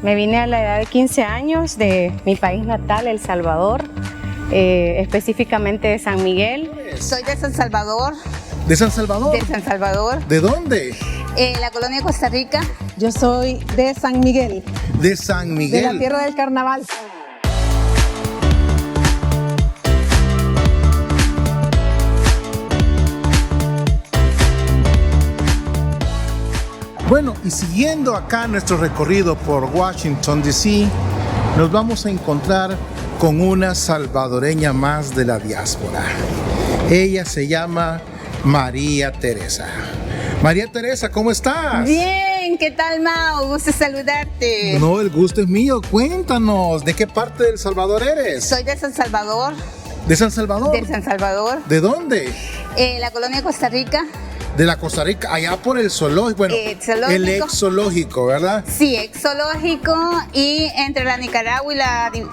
Me vine a la edad de 15 años de mi país natal, El Salvador, específicamente de San Miguel. Soy de San Salvador. ¿De San Salvador? De San Salvador. ¿De dónde? La colonia Costa Rica. Yo soy de San Miguel. De San Miguel. De la tierra del carnaval. Bueno, y siguiendo acá nuestro recorrido por Washington, D.C., nos vamos a encontrar con una salvadoreña más de la diáspora. Ella se llama María Teresa. María Teresa, ¿cómo estás? Bien, ¿qué tal, Mau? Gusto saludarte. No, el gusto es mío. Cuéntanos, ¿de qué parte de El Salvador eres? Soy de San Salvador. ¿De San Salvador? De San Salvador. ¿De dónde? La colonia Costa Rica. De la Costa Rica, allá por el zoológico, bueno, el ex zoológico, ¿verdad? Sí, ex zoológico, y entre la Nicaragua y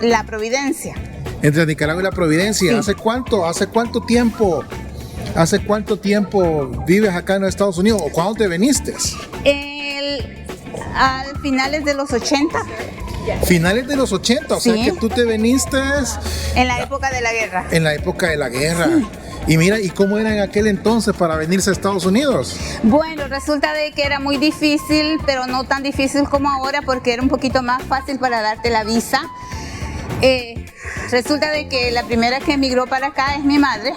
la Providencia. Entre Nicaragua y la Providencia. Sí. ¿Hace cuánto tiempo vives acá en los Estados Unidos? ¿O cuándo te viniste? Al finales de los 80. Finales de los 80, o sí. sea que tú te viniste en la época de la guerra. En la época de la guerra. Sí. Y mira, ¿y cómo era en aquel entonces para venirse a Estados Unidos? Bueno, resulta de que era muy difícil, pero no tan difícil como ahora, porque era un poquito más fácil para darte la visa. Resulta de que la primera que emigró para acá es mi madre.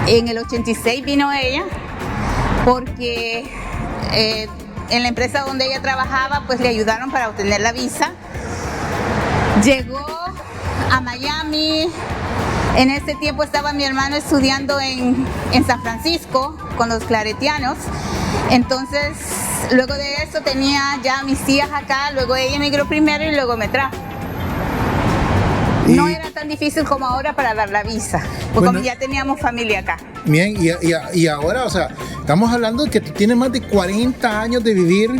En el 86 vino ella, porque en la empresa donde ella trabajaba, pues le ayudaron para obtener la visa. Llegó a Miami. En ese tiempo estaba mi hermano estudiando en San Francisco con los claretianos. Entonces, luego de eso tenía ya mis tías acá, luego ella emigró primero y luego me trajo. No era tan difícil como ahora para dar la visa, porque bueno, ya teníamos familia acá. Bien, y ahora, o sea, estamos hablando de que tú tienes más de 40 años de vivir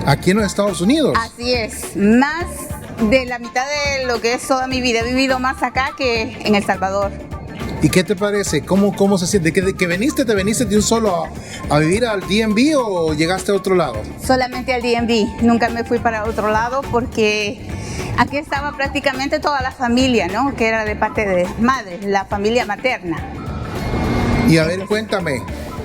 aquí en los Estados Unidos. Así es, más de la mitad de lo que es toda mi vida. He vivido más acá que en El Salvador. ¿Y qué te parece? ¿Cómo se siente? ¿De que veniste, te viniste de un solo a vivir al DMV o llegaste a otro lado? Solamente al DMV, nunca me fui para otro lado porque aquí estaba prácticamente toda la familia, ¿no? Que era de parte de madre, la familia materna. Y a ver, cuéntame,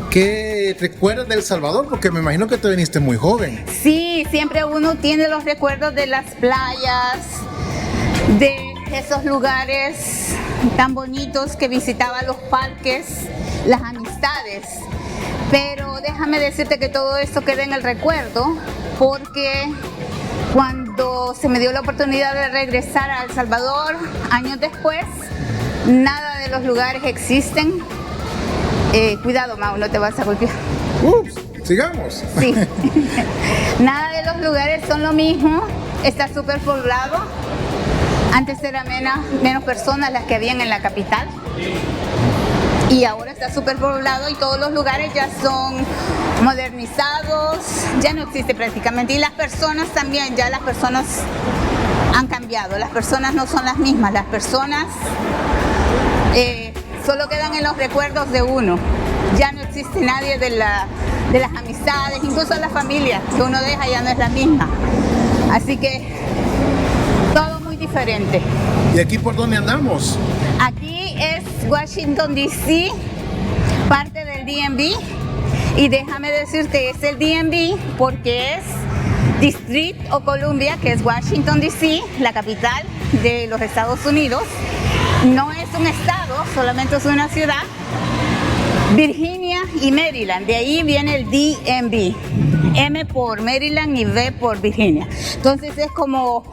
¿qué recuerdas de El Salvador? Porque me imagino que te viniste muy joven. Sí, siempre uno tiene los recuerdos de las playas, de esos lugares tan bonitos que visitaba, los parques, las amistades. Pero déjame decirte que todo esto queda en el recuerdo, porque cuando se me dio la oportunidad de regresar a El Salvador, años después, nada de los lugares existen. Cuidado, Mau, no te vas a golpear. Ups, sigamos. Sí. Nada de los lugares son lo mismo. Está súper poblado. Antes eran menos personas las que habían en la capital. Y ahora está súper poblado y todos los lugares ya son modernizados. Ya no existe prácticamente. Y las personas también, ya las personas han cambiado. Las personas no son las mismas. Las personas solo quedan en los recuerdos de uno. Ya no existe nadie de las amistades, incluso la familia que uno deja ya no es la misma. Así que todo muy diferente. ¿Y aquí por dónde andamos? Aquí es Washington, D.C., parte del DMV. Y déjame decirte, es el DMV porque es District o Columbia, que es Washington, D.C., la capital de los Estados Unidos. No es un estado, solamente es una ciudad. Virginia y Maryland, de ahí viene el DMV. M por Maryland y V por Virginia. Entonces es como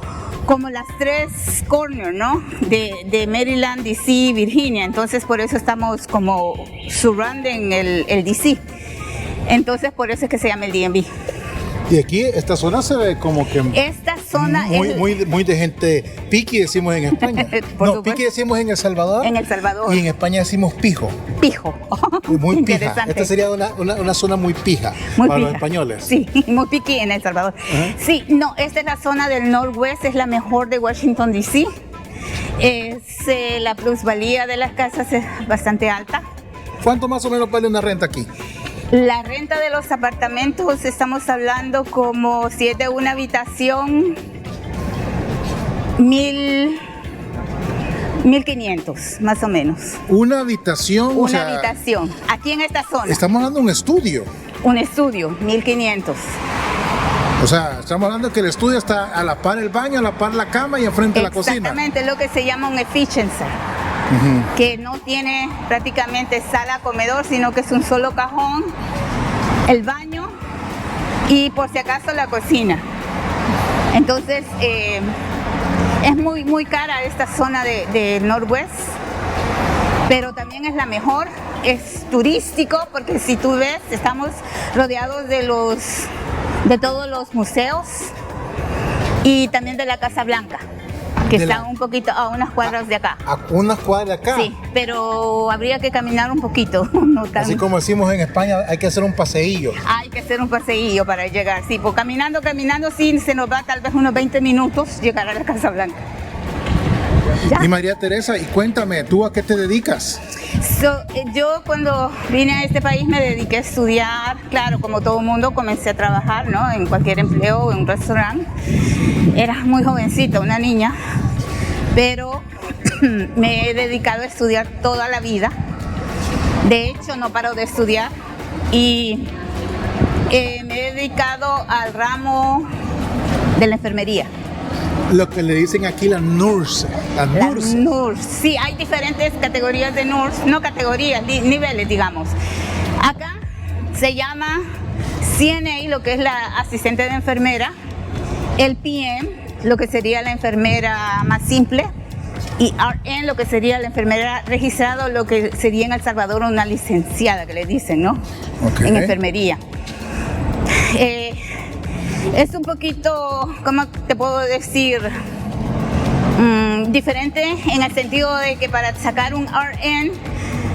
las tres corners, ¿no? De Maryland, D.C. y Virginia. Entonces por eso estamos como surrounding el D.C. Entonces por eso es que se llama el DMV. Y aquí, esta zona se ve como que esta zona muy de gente piqui, decimos en España. No, piqui decimos en El Salvador. En El Salvador. Y en España decimos pijo. Pijo. Muy pija. Esta sería una zona muy pija muy para pija. Los españoles. Sí, muy piqui en El Salvador. Sí, no, esta es la zona del Northwest, es la mejor de Washington, D.C. La plusvalía de las casas es bastante alta. ¿Cuánto más o menos vale una renta aquí? La renta de los apartamentos, estamos hablando como si es de una habitación, 1,500 más o menos. Una habitación. o Una sea, habitación, aquí en esta zona. Estamos hablando de un estudio. Un estudio, 1,500. O sea, estamos hablando que el estudio está a la par el baño, a la par la cama y enfrente la cocina. Exactamente, lo que se llama un efficiency, que no tiene prácticamente sala, comedor, sino que es un solo cajón, el baño y por si acaso la cocina. Entonces, es muy cara esta zona de Northwest, pero también es la mejor, es turístico, porque si tú ves, estamos rodeados de todos los museos y también de la Casa Blanca, que está un poquito a unas cuadras de acá. A unas cuadras de acá. Sí, pero habría que caminar un poquito, no tan... Así como decimos en España, hay que hacer un paseillo. Hay que hacer un paseillo para llegar, sí, pues caminando, sí, se nos va tal vez unos 20 minutos llegar a la Casa Blanca. ¿Ya? Y María Teresa, y cuéntame, ¿tú a qué te dedicas? Yo cuando vine a este país me dediqué a estudiar, claro, como todo mundo comencé a trabajar, ¿no? En cualquier empleo, en un restaurante. Era muy jovencita, una niña, pero me he dedicado a estudiar toda la vida. De hecho, no paro de estudiar y me he dedicado al ramo de la enfermería. Lo que le dicen aquí la nurse. La nurse. Sí, hay diferentes categorías de nurse, no categorías, niveles, digamos. Acá se llama CNA, lo que es la asistente de enfermera, el PM, lo que sería la enfermera más simple, y RN, lo que sería la enfermera registrada, lo que sería en El Salvador una licenciada, que le dicen, ¿no? Okay. En enfermería. Es un poquito, ¿cómo te puedo decir? Diferente en el sentido de que para sacar un RN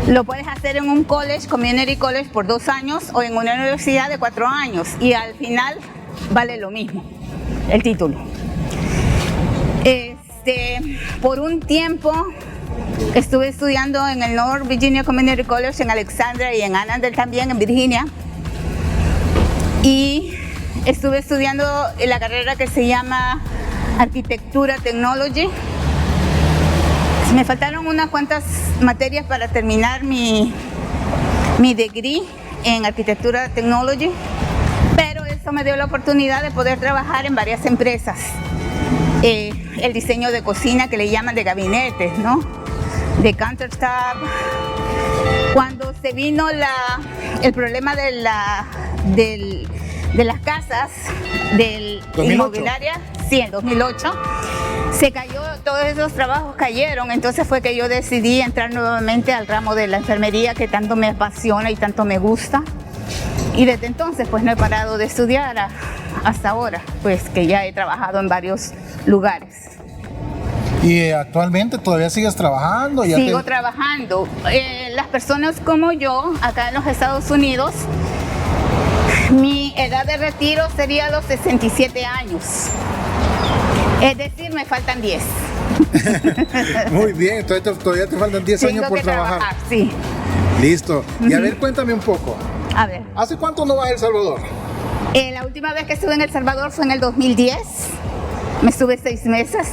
lo puedes hacer en un college, community college, por 2 años o en una universidad de 4 años y al final vale lo mismo el título. Por un tiempo estuve estudiando en el North Virginia Community College en Alexandria y en Annandale también, en Virginia, y estuve estudiando la carrera que se llama Arquitectura Technology. Me faltaron unas cuantas materias para terminar mi degree en Arquitectura Technology, pero eso me dio la oportunidad de poder trabajar en varias empresas. El diseño de cocina, que le llaman de gabinetes, ¿no? De countertop. Cuando se vino el problema de las casas, del 2008. inmobiliaria, sí, en 2008, se cayó, todos esos trabajos cayeron, entonces fue que yo decidí entrar nuevamente al ramo de la enfermería que tanto me apasiona y tanto me gusta. Y desde entonces pues no he parado de estudiar hasta ahora, pues que ya he trabajado en varios lugares. ¿Y actualmente todavía sigues trabajando? Sigo trabajando. Las personas como yo, acá en los Estados Unidos, mi edad de retiro sería los 67 años. Es decir, me faltan 10. Muy bien, todavía te faltan 10 años por trabajar. Sí. Listo. Y a ver, cuéntame un poco. A ver. ¿Hace cuánto no vas a El Salvador? La última vez que estuve en El Salvador fue en el 2010. Me estuve 6 meses.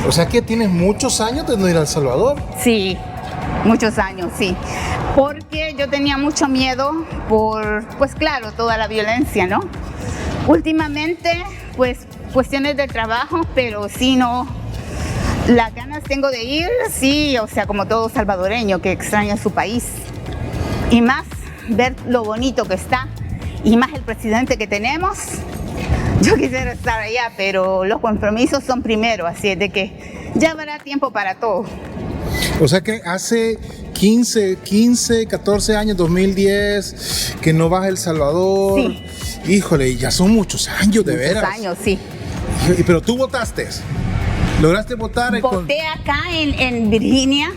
O sea que tienes muchos años de no ir a El Salvador. Sí, muchos años, sí. Porque yo tenía mucho miedo por, pues claro, toda la violencia, ¿no? Últimamente, pues cuestiones de trabajo, pero sí, no, las ganas tengo de ir, sí, o sea, como todo salvadoreño que extraña su país. Y más ver lo bonito que está, y más el presidente que tenemos. Yo quisiera estar allá, pero los compromisos son primero, así es de que ya habrá tiempo para todo. O sea que hace 15, 14 años, 2010, que no vas a El Salvador. Sí. Híjole, ya son muchos años, de veras. Muchos años, sí. Pero tú votaste. ¿Lograste votar? Voté acá en Virginia.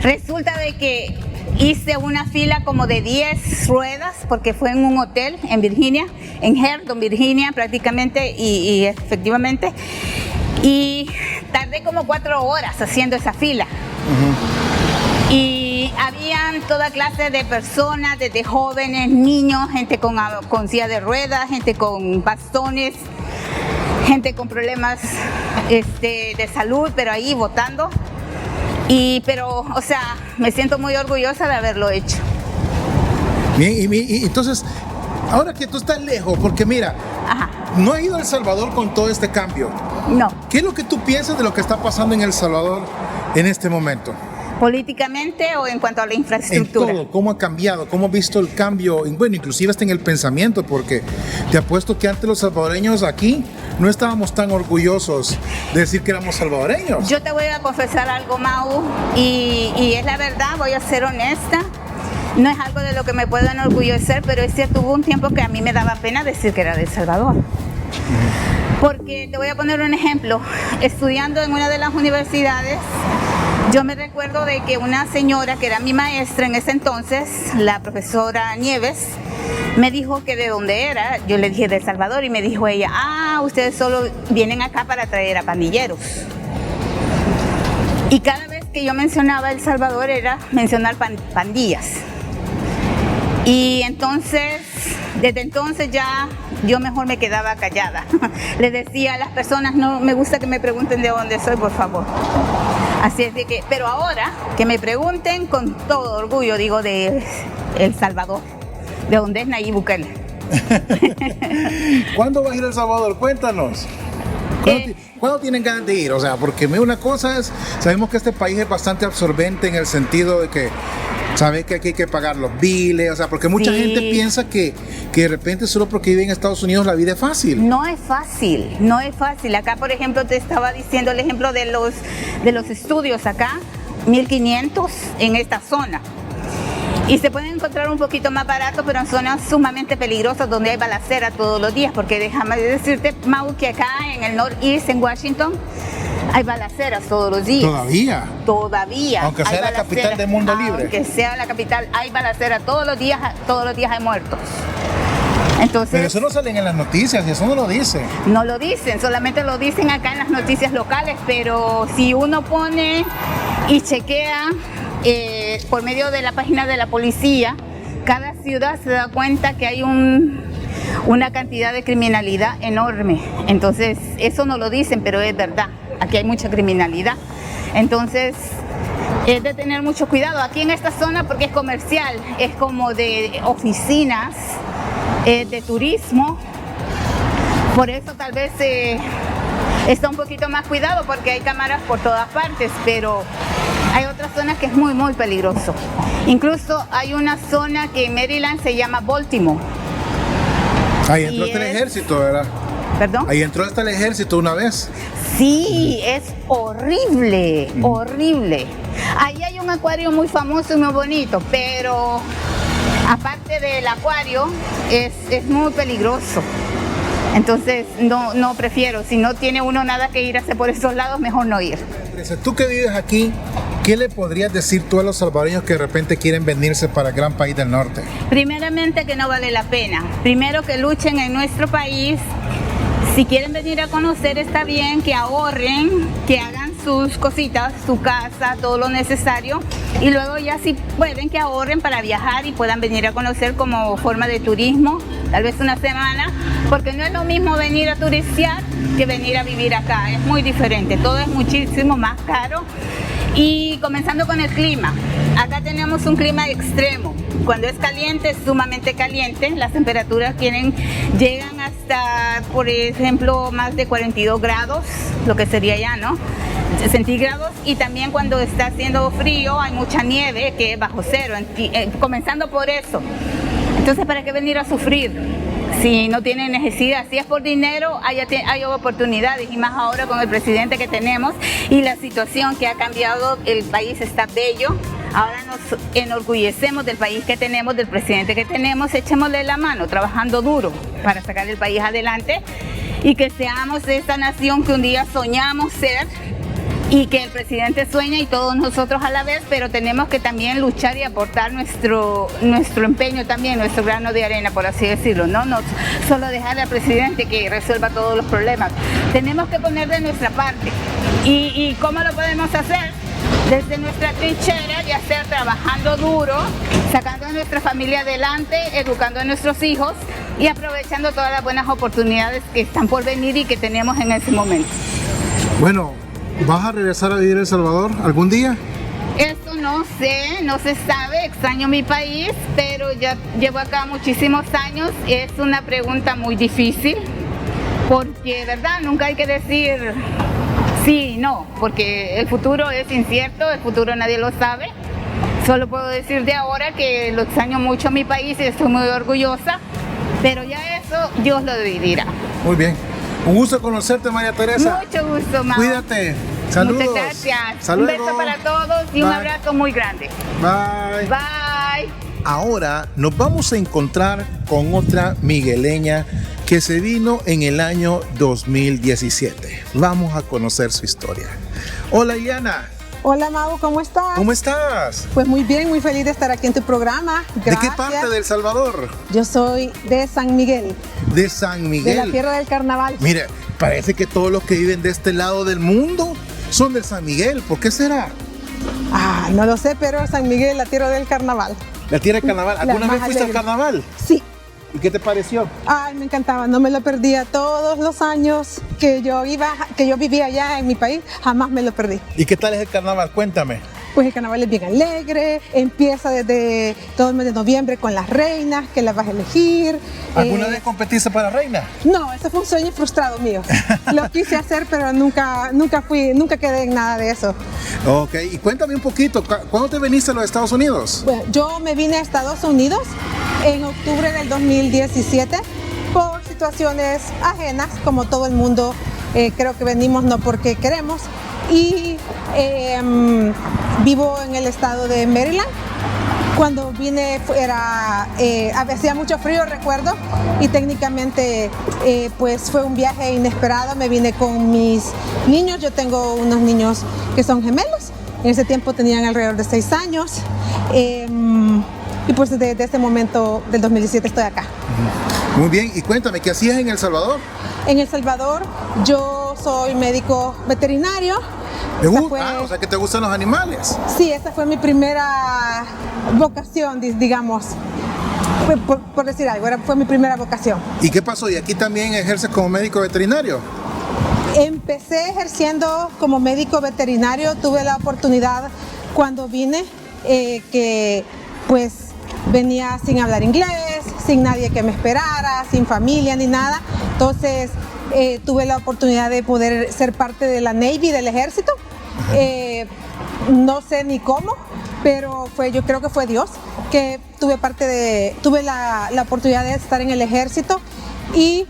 Resulta de que hice una fila como de 10 ruedas porque fue en un hotel en Virginia, en Herndon, Virginia prácticamente, y efectivamente. Y tardé como 4 horas haciendo esa fila. Y habían toda clase de personas, desde jóvenes, niños, gente con silla de ruedas, gente con bastones, gente con problemas de salud, pero ahí votando. Pero, o sea, me siento muy orgullosa de haberlo hecho. Bien, y entonces, ahora que tú estás lejos, porque mira, Ajá. no has ido a El Salvador con todo este cambio. No, ¿Qué es lo que tú piensas de lo que está pasando en El Salvador en este momento? políticamente o en cuanto a la En infraestructura. todo, ¿cómo ha cambiado? ¿Cómo has visto el cambio? Bueno, inclusive hasta en el pensamiento, porque te apuesto que antes los salvadoreños aquí no estábamos tan orgullosos de decir que éramos salvadoreños. Yo te voy a confesar algo, Mau, y es la verdad, voy a ser honesta. No es algo de lo que me puedo enorgullecer, pero es cierto, hubo un tiempo que a mí me daba pena decir que era de El Salvador. Porque te voy a poner un ejemplo. Estudiando en una de las universidades, yo me recuerdo de que una señora que era mi maestra en ese entonces, la profesora Nieves, me dijo que de dónde era. Yo le dije de El Salvador y me dijo ella, ustedes solo vienen acá para traer a pandilleros. Y cada vez que yo mencionaba El Salvador era mencionar pandillas. Y entonces, desde entonces ya yo mejor me quedaba callada. Le decía a las personas, no me gusta que me pregunten de dónde soy, por favor. Así es de que, pero ahora que me pregunten con todo orgullo, digo de El Salvador, de donde es Nayib Bukele. ¿Cuándo vas a ir a El Salvador? Cuéntanos. ¿Cuándo tienen ganas de ir? O sea, porque una cosa es, sabemos que este país es bastante absorbente en el sentido de que sabe que aquí hay que pagar los biles, o sea, porque mucha gente piensa que de repente solo porque vive en Estados Unidos la vida es fácil. No es fácil, no es fácil. Acá, por ejemplo, te estaba diciendo el ejemplo de los estudios acá, 1.500 en esta zona. Y se pueden encontrar un poquito más barato, pero en zonas sumamente peligrosas donde hay balacera todos los días, porque déjame decirte, Mau, que acá en el Northeast, en Washington, hay balaceras todos los días. ¿Todavía? Todavía. Aunque sea la capital del mundo libre. Aunque sea la capital, hay balacera todos los días hay muertos. Entonces, pero eso no salen en las noticias, eso no lo dicen. No lo dicen, solamente lo dicen acá en las noticias locales, pero si uno pone y chequea por medio de la página de la policía, cada ciudad se da cuenta que hay una cantidad de criminalidad enorme. Entonces, eso no lo dicen, pero es verdad. Aquí hay mucha criminalidad. Entonces, es de tener mucho cuidado. Aquí en esta zona, porque es comercial, es como de oficinas, de turismo. Por eso tal vez está un poquito más cuidado, porque hay cámaras por todas partes, pero hay otras zonas que es muy, muy peligroso. Incluso hay una zona que en Maryland se llama Baltimore. Ahí entró hasta el ejército, ¿verdad? ¿Perdón? Ahí entró hasta el ejército una vez. Sí, es horrible, horrible. Ahí hay un acuario muy famoso y muy bonito, pero aparte del acuario, es muy peligroso. Entonces, no prefiero. Si no tiene uno nada que ir a hacer por esos lados, mejor no ir. Tú que vives aquí, ¿qué le podrías decir tú a los salvadoreños que de repente quieren venirse para el gran país del norte? Primeramente, que no vale la pena. Primero, que luchen en nuestro país. Si quieren venir a conocer, está bien, que ahorren, que hagan sus cositas, su casa, todo lo necesario, y luego ya si pueden, que ahorren para viajar y puedan venir a conocer como forma de turismo, tal vez una semana, porque no es lo mismo venir a turistear que venir a vivir acá, es muy diferente, todo es muchísimo más caro. Y comenzando con el clima, acá tenemos un clima extremo. Cuando es caliente, es sumamente caliente. Las temperaturas llegan hasta, por ejemplo, más de 42 grados, lo que sería ya, ¿no? Centígrados. Y también cuando está haciendo frío, hay mucha nieve, que es bajo cero, comenzando por eso. Entonces, ¿para qué venir a sufrir? Si no tienen necesidad, si es por dinero, hay oportunidades, y más ahora con el presidente que tenemos y la situación que ha cambiado, el país está bello. Ahora nos enorgullecemos del país que tenemos, del presidente que tenemos, echémosle la mano, trabajando duro para sacar el país adelante y que seamos esta nación que un día soñamos ser, y que el presidente sueña y todos nosotros a la vez, pero tenemos que también luchar y aportar nuestro empeño también, nuestro grano de arena, por así decirlo, no solo dejarle al presidente que resuelva todos los problemas. Tenemos que poner de nuestra parte. ¿Y cómo lo podemos hacer? desde nuestra trinchera, ya sea trabajando duro, sacando a nuestra familia adelante, educando a nuestros hijos y aprovechando todas las buenas oportunidades que están por venir y que tenemos en ese momento. Bueno, ¿vas a regresar a vivir en El Salvador algún día? Esto no sé, no se sabe, extraño mi país, pero ya llevo acá muchísimos años. Es una pregunta muy difícil, porque, ¿verdad? Nunca hay que decir sí y no, porque el futuro es incierto, el futuro nadie lo sabe. Solo puedo decir de ahora que lo extraño mucho a mi país y estoy muy orgullosa, pero ya eso Dios lo decidirá. Muy bien. Un gusto conocerte, María Teresa. Mucho gusto, Mau. Cuídate. Saludos. Muchas gracias. Hasta Un luego. beso para todos y un Bye. abrazo muy grande. Bye. Bye. Ahora nos vamos a encontrar con otra migueleña que se vino en el año 2017. Vamos a conocer su historia. Hola, Iana. Hola Mau, ¿cómo estás? ¿Cómo estás? Pues muy bien, muy feliz de estar aquí en tu programa. Gracias. ¿De qué parte de El Salvador? Yo soy de San Miguel, De San Miguel. de la tierra del carnaval. Mire, parece que todos los que viven de este lado del mundo son de San Miguel. ¿Por qué será? No lo sé, pero San Miguel, la tierra del carnaval. La tierra del carnaval. La ¿Alguna más vez fuiste alegre. al carnaval? Sí. ¿Y qué te pareció? Ay, me encantaba, no me lo perdía. Todos los años que yo vivía allá en mi país, jamás me lo perdí. ¿Y qué tal es el carnaval? Cuéntame. Pues el carnaval es bien alegre, empieza desde todo el mes de noviembre con las reinas, que las vas a elegir. ¿Alguna vez competiste para reina? No, ese fue un sueño frustrado mío. Lo quise hacer, pero nunca quedé en nada de eso. Ok, y cuéntame un poquito, ¿cuándo te viniste a los Estados Unidos? Bueno, yo me vine a Estados Unidos en octubre del 2017 por situaciones ajenas, como todo el mundo. Creo que venimos no porque queremos. Y vivo en el estado de Maryland. Cuando vine hacía mucho frío, recuerdo, y técnicamente pues fue un viaje inesperado. Me vine con mis niños. Yo tengo unos niños que son gemelos. En ese tiempo tenían alrededor de 6 años. Y pues desde ese momento del 2017 estoy acá. Muy bien, y cuéntame, ¿qué hacías en El Salvador? En El Salvador yo soy médico veterinario. ¿Te Esa gusta? fue- O sea que te gustan los animales. Sí, esa fue mi primera vocación, digamos, por decir algo, fue mi primera vocación. ¿Y qué pasó? ¿Y aquí también ejerces como médico veterinario? Empecé ejerciendo como médico veterinario, tuve la oportunidad cuando vine, que pues venía sin hablar inglés, sin nadie que me esperara, sin familia ni nada, entonces tuve la oportunidad de poder ser parte de la Navy, del ejército. No sé ni cómo, pero yo creo que fue Dios, que tuve la oportunidad de estar en el ejército. Y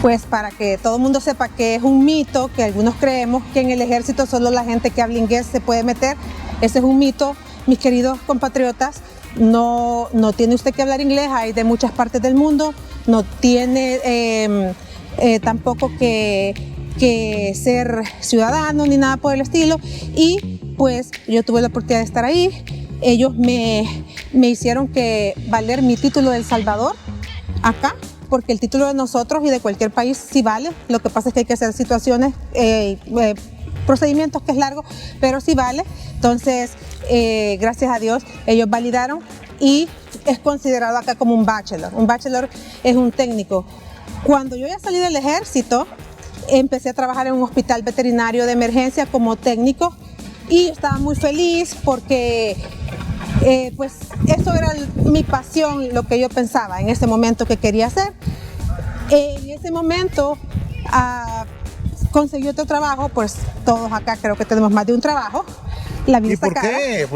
pues para que todo el mundo sepa que es un mito, que algunos creemos que en el ejército solo la gente que habla inglés se puede meter. Ese es un mito, mis queridos compatriotas. No tiene usted que hablar inglés, hay de muchas partes del mundo. No tiene tampoco que ser ciudadano ni nada por el estilo. Y pues yo tuve la oportunidad de estar ahí. Ellos me hicieron valer mi título de El Salvador acá, porque el título de nosotros y de cualquier país sí vale. Lo que pasa es que hay que hacer procedimientos que es largo, pero sí vale. Entonces, gracias a Dios, ellos validaron y es considerado acá como un bachelor. Un bachelor es un técnico. Cuando yo ya salí del ejército, empecé a trabajar en un hospital veterinario de emergencia como técnico y estaba muy feliz porque pues eso era mi pasión, lo que yo pensaba en ese momento que quería hacer. En ese momento conseguí otro trabajo, pues todos acá creo que tenemos más de un trabajo. La vida ¿Y está por cara. qué?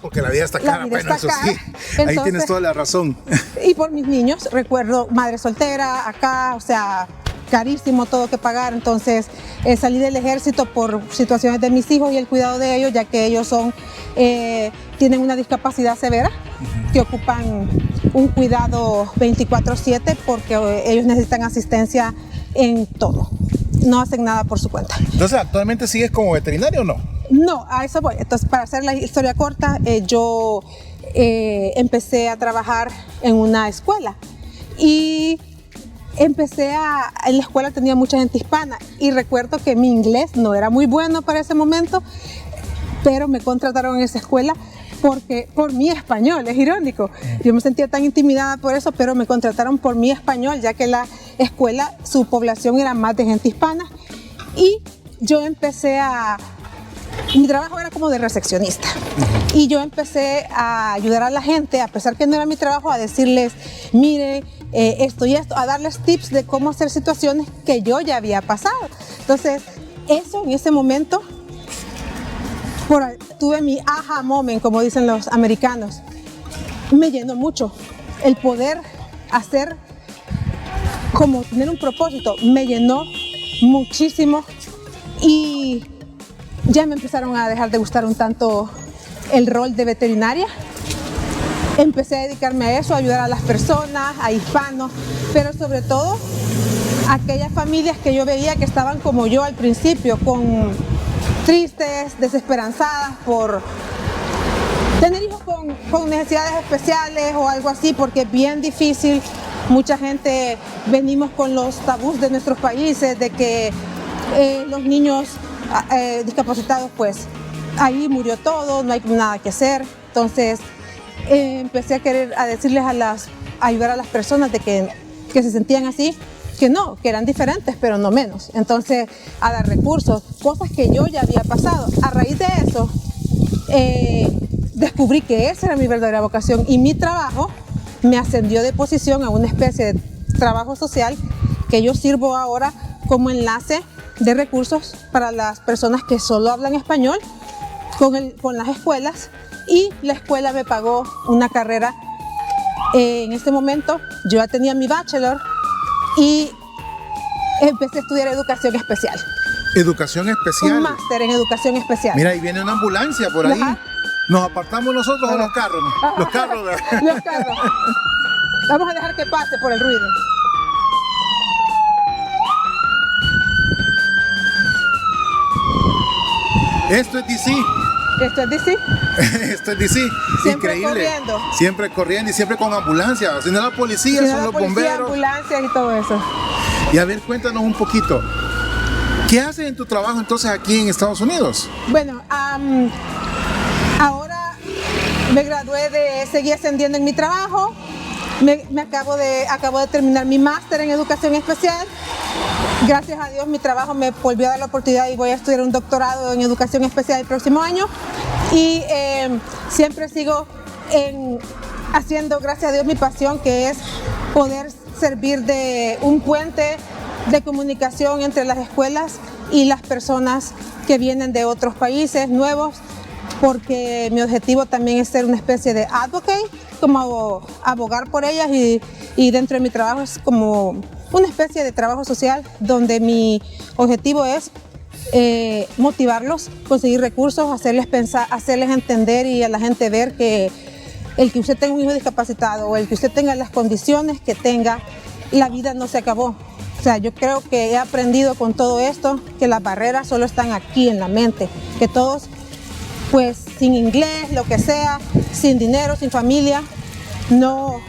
Porque la vida está La cara. vida Bueno, está eso sí, cara. ahí Entonces, tienes toda la razón. Y por mis niños, recuerdo madre soltera acá, o sea, carísimo todo que pagar. Entonces salí del ejército por situaciones de mis hijos y el cuidado de ellos, ya que ellos tienen una discapacidad severa, que ocupan un cuidado 24/7 porque ellos necesitan asistencia en todo. No hacen nada por su cuenta. Entonces, ¿actualmente sigues como veterinario o no? No, a eso voy. Entonces, para hacer la historia corta, yo empecé a trabajar en una escuela y en la escuela tenía mucha gente hispana y recuerdo que mi inglés no era muy bueno para ese momento, pero me contrataron en esa escuela por mi español, es irónico. Yo me sentía tan intimidada por eso, pero me contrataron por mi español, ya que la escuela, su población era más de gente hispana, y yo empecé mi trabajo era como de recepcionista, y yo empecé a ayudar a la gente, a pesar que no era mi trabajo, a decirles, mire, esto y esto, a darles tips de cómo hacer situaciones que yo ya había pasado. Entonces, eso en ese momento, tuve mi aha moment, como dicen los americanos. Me llenó mucho el poder hacer, como tener un propósito, me llenó muchísimo, y ya me empezaron a dejar de gustar un tanto el rol de veterinaria. Empecé a dedicarme a eso, a ayudar a las personas, a hispanos, pero sobre todo a aquellas familias que yo veía que estaban como yo al principio, tristes, desesperanzadas por tener hijos con necesidades especiales o algo así, porque es bien difícil. Mucha gente venimos con los tabús de nuestros países, de que los niños discapacitados, pues ahí murió todo, no hay nada que hacer. Entonces empecé a decirles a ayudar a las personas de que se sentían así, que no, que eran diferentes, pero no menos. Entonces, a dar recursos, cosas que yo ya había pasado. A raíz de eso, descubrí que esa era mi verdadera vocación, y mi trabajo me ascendió de posición a una especie de trabajo social, que yo sirvo ahora como enlace de recursos para las personas que solo hablan español con las escuelas, y la escuela me pagó una carrera. En este momento yo ya tenía mi bachelor y empecé a estudiar educación especial. ¿Educación especial? Un máster en educación especial. Mira, ahí viene una ambulancia por ahí. Ajá. ¿Nos apartamos nosotros o los carros? Los carros, ¿verdad? Los carros. Vamos a dejar que pase por el ruido. Esto es DC. Esto es DC. Esto es DC. Siempre Increíble. corriendo. Siempre corriendo y siempre con ambulancia. Si no la policía, Si no, son la los policía, bomberos. ambulancias y todo eso. Y a ver, cuéntanos un poquito. ¿Qué haces en tu trabajo entonces aquí en Estados Unidos? Bueno, ahora me gradué seguí ascendiendo en mi trabajo. Acabo de terminar mi máster en educación especial. Gracias a Dios mi trabajo me volvió a dar la oportunidad y voy a estudiar un doctorado en educación especial el próximo año. Y siempre sigo haciendo, gracias a Dios, mi pasión, que es poder servir de un puente de comunicación entre las escuelas y las personas que vienen de otros países nuevos, porque mi objetivo también es ser una especie de advocate, como abogar por ellas, y dentro de mi trabajo es como una especie de trabajo social, donde mi objetivo es motivarlos, conseguir recursos, hacerles pensar, hacerles entender y a la gente ver que el que usted tenga un hijo discapacitado o el que usted tenga las condiciones que tenga, la vida no se acabó. O sea, yo creo que he aprendido con todo esto que las barreras solo están aquí en la mente, que todos, pues sin inglés, lo que sea, sin dinero, sin familia, no